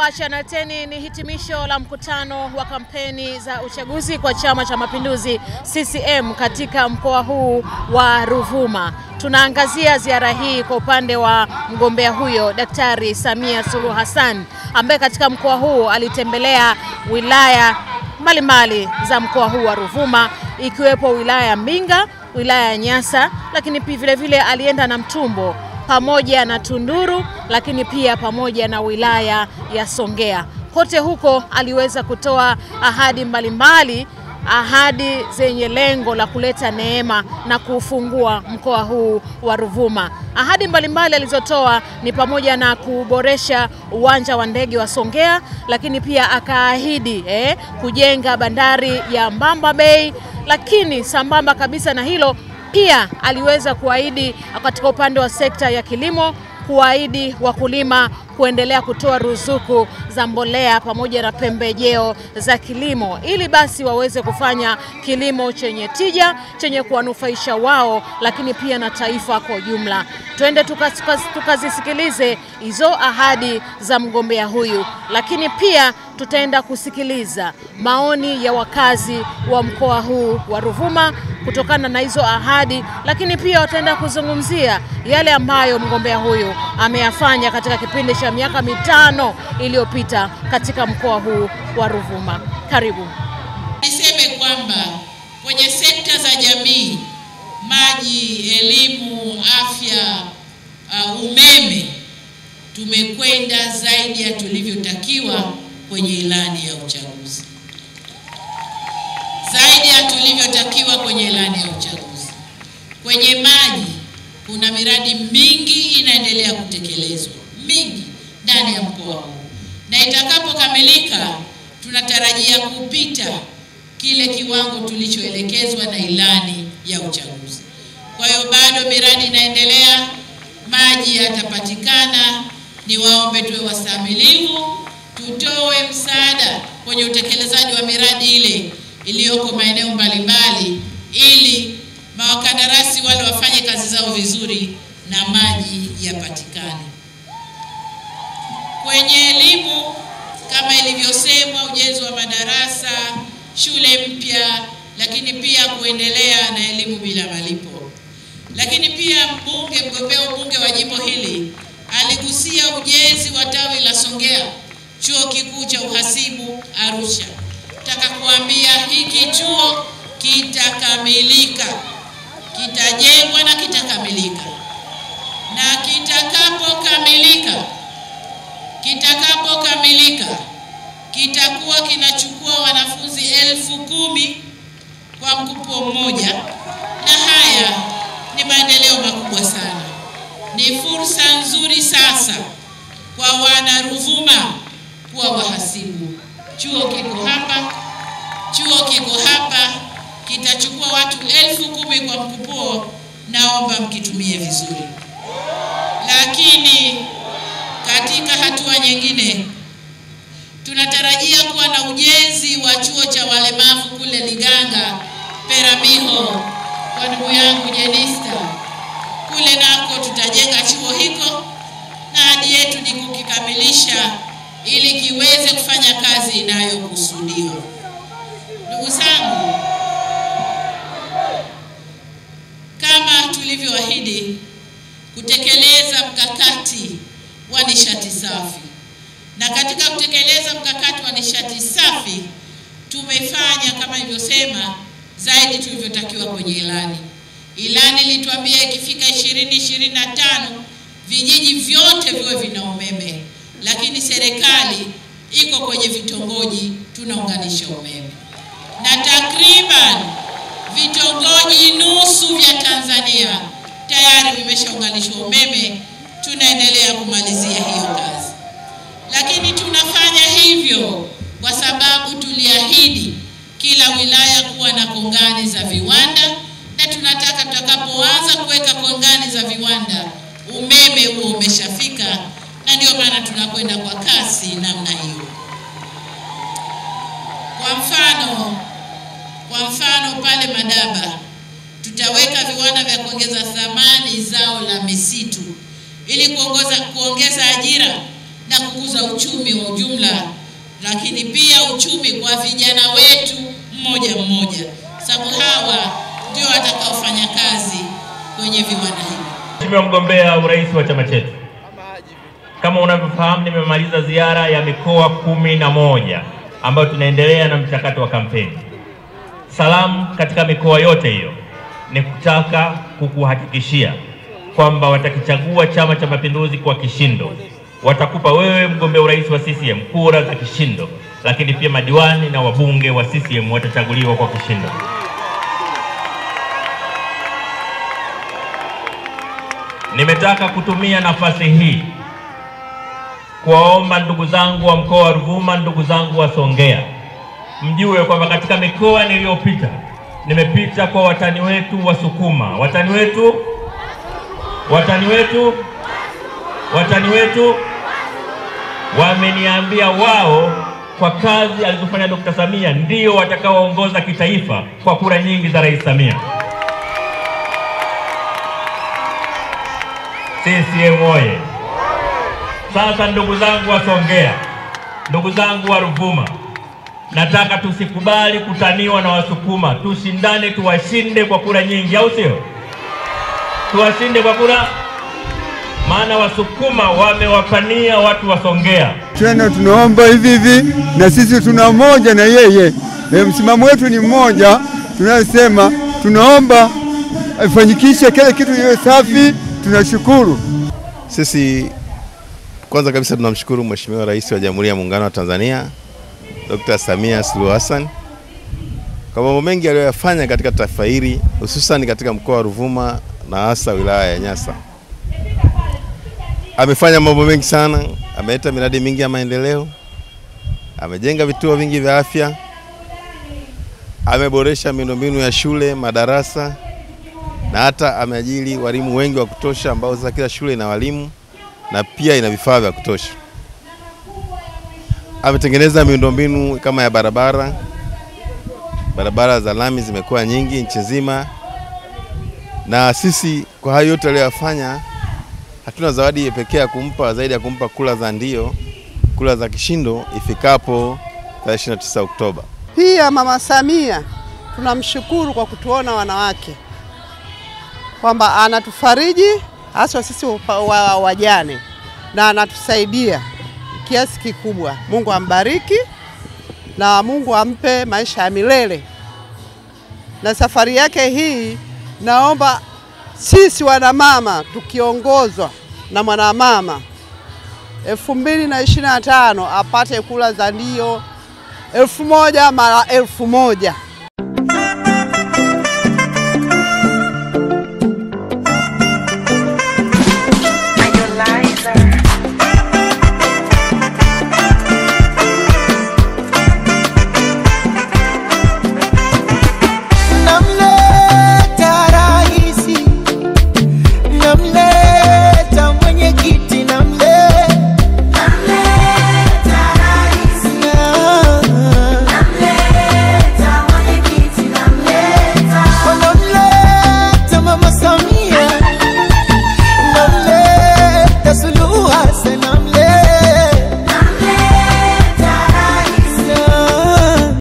wa Channel 10, ni hitimisho la mkutano wa kampeni za uchaguzi kwa Chama cha Mapinduzi CCM katika mkoa huu wa Ruvuma. Tunaangazia ziara hii kwa upande wa mgombea huyo Daktari Samia Suluhu Hassan, ambaye katika mkoa huu alitembelea wilaya mbalimbali za mkoa huu wa Ruvuma, ikiwepo wilaya ya Mbinga, wilaya ya Nyasa, lakini pia vile vile alienda na Mtumbo pamoja na Tunduru, lakini pia pamoja na wilaya ya Songea. Kote huko aliweza kutoa ahadi mbalimbali, ahadi zenye lengo la kuleta neema na kufungua mkoa huu wa Ruvuma. Ahadi mbalimbali alizotoa ni pamoja na kuboresha uwanja wa ndege wa Songea, lakini pia akaahidi kujenga bandari ya Mbamba Bay, lakini sambamba kabisa na hilo pia aliweza kuahidi katika upande wa sekta ya kilimo, kuahidi wakulima kuendelea kutoa ruzuku za mbolea pamoja na pembejeo za kilimo, ili basi waweze kufanya kilimo chenye tija, chenye kuwanufaisha wao, lakini pia na taifa kwa ujumla. Twende tukazisikilize hizo ahadi za mgombea huyu, lakini pia tutaenda kusikiliza maoni ya wakazi wa mkoa huu wa Ruvuma kutokana na hizo ahadi, lakini pia wataenda kuzungumzia yale ambayo mgombea huyu ameyafanya katika kipindi cha miaka 5 iliyopita katika mkoa huu wa Ruvuma. Karibu. Niseme kwamba kwenye sekta za jamii, maji, elimu, afya, umeme, tumekwenda zaidi ya tulivyotakiwa kwenye ilani ya uchaguzi. Zaidi ya tulivyotakiwa kwenye ilani ya uchaguzi. Kwenye maji kuna miradi mingi inaendelea kutekelezwa, mingi ndani ya mkoa huu. Na itakapokamilika tunatarajia kupita kile kiwango tulichoelekezwa na ilani ya uchaguzi. Kwa hiyo bado miradi inaendelea, maji yatapatikana. Niwaombe tuwe wasamilivu, tutoe msaada kwenye utekelezaji wa miradi ile iliyoko maeneo mbalimbali, ili mawakandarasi wale wafanye kazi zao vizuri na maji yapatikane. Kwenye elimu, kama ilivyosemwa, ujenzi wa madarasa, shule mpya, lakini pia kuendelea na elimu bila malipo. Lakini pia mgombea ubunge wa jimbo hili aligusia ujenzi wa tawi la Songea, chuo kikuu cha uhasibu Arusha. Nataka kuambia hiki chuo kitakamilika, kitajengwa na kitakamilika. Na kitakapokamilika kitakuwa kinachukua wanafunzi 10,000 kwa mkupuo mmoja, na haya ni maendeleo makubwa sana. Ni fursa nzuri sasa kwa wana Ruvuma kuwa wahasibu. Chuo kiko hapa, kitachukua watu 10,000 kwa mkupuo. Naomba mkitumie vizuri. Lakini katika hatua nyingine, tunatarajia kuwa na ujenzi wa chuo cha walemavu kule Liganga, Peramiho, kwa ndugu yangu Jenista. Kule nako tutajenga chuo hiko, na hadi yetu ni kukikamilisha ili kiweze kufanya kazi inayokusudiwa. Ndugu zangu, kama tulivyoahidi kutekeleza mkakati wa nishati safi, na katika kutekeleza mkakati wa nishati safi tumefanya kama nilivyosema zaidi tulivyotakiwa kwenye ilani. Ilani ilituambia ikifika 2025 vijiji vyote viwe vina umeme, lakini serikali iko kwenye vitongoji tunaunganisha umeme. Na takriban vitongoji nusu vya Tanzania tayari vimeshaunganishwa umeme. Tunaendelea kumalizia hiyo kazi. Lakini tunafanya hivyo kwa sababu tuliahidi kila wilaya kuwa na kongani za viwanda, na tunataka tutakapoanza kuweka kongani za viwanda umeme huo umeshafika, na ndio maana tunakwenda kwa kasi namna hiyo. Kwa mfano pale Madaba tutaweka viwanda vya kuongeza thamani zao la misitu ili kuongeza ajira na kukuza uchumi wa ujumla, lakini pia uchumi kwa vijana wetu mmoja mmoja, sababu hawa ndio watakaofanya kazi kwenye viwanda hivi. Mheshimiwa mgombea urais wa chama chetu, kama unavyofahamu, nimemaliza ziara ya mikoa 11 ambayo tunaendelea na mchakato wa kampeni. Salamu katika mikoa yote hiyo ni kutaka kukuhakikishia kwamba watakichagua Chama cha Mapinduzi kwa kishindo. Watakupa wewe mgombea urais wa CCM kura za kishindo, lakini pia madiwani na wabunge wa CCM watachaguliwa kwa kishindo. Nimetaka kutumia nafasi hii kuwaomba ndugu zangu wa mkoa wa Ruvuma, ndugu zangu wa Songea, mjue kwamba katika mikoa niliyopita nimepita kwa watani wetu Wasukuma. Watani wetu wameniambia wao kwa kazi alizofanya Dr. Samia ndio watakaoongoza kitaifa kwa kura nyingi za Rais Samia. CCM oye! Sasa ndugu zangu wa Songea, ndugu zangu wa Ruvuma, nataka tusikubali kutaniwa na Wasukuma. Tushindane, tuwashinde kwa kura nyingi, au sio? Tuwashinde kwa kura, maana Wasukuma wamewapania watu wa Songea. Tena tunaomba hivi na sisi tuna moja na yeye. Msimamo wetu ni mmoja, tunasema tunaomba afanyikishe kile kitu iwe safi. Tunashukuru. Sisi kwanza kabisa tunamshukuru Mheshimiwa Rais wa Jamhuri ya Muungano wa Tanzania Dr. Samia Suluhu Hassan kwa mambo mengi aliyoyafanya katika taifa hili, hususan katika mkoa wa Ruvuma na hasa wilaya ya Nyasa. Amefanya mambo mengi sana, ameleta miradi mingi ya maendeleo, amejenga vituo vingi vya afya, ameboresha miundombinu ya shule, madarasa, na hata ameajiri walimu wengi wa kutosha ambao sasa kila shule ina walimu na pia ina vifaa vya kutosha. Ametengeneza miundombinu kama ya barabara za lami zimekuwa nyingi nchi nzima, na sisi kwa hayo yote aliyofanya hatuna zawadi pekee ya kumpa zaidi ya kumpa kula za ndio, kula za kishindo ifikapo 29 Oktoba. Pia Mama Samia tunamshukuru kwa kutuona wanawake, kwamba anatufariji hasa sisi wajane na anatusaidia kiasi kikubwa. Mungu ambariki na Mungu ampe maisha ya milele. Na safari yake hii naomba sisi wanamama tukiongozwa na mwanamama 2025 apate kula za ndio 1000 mara 1000.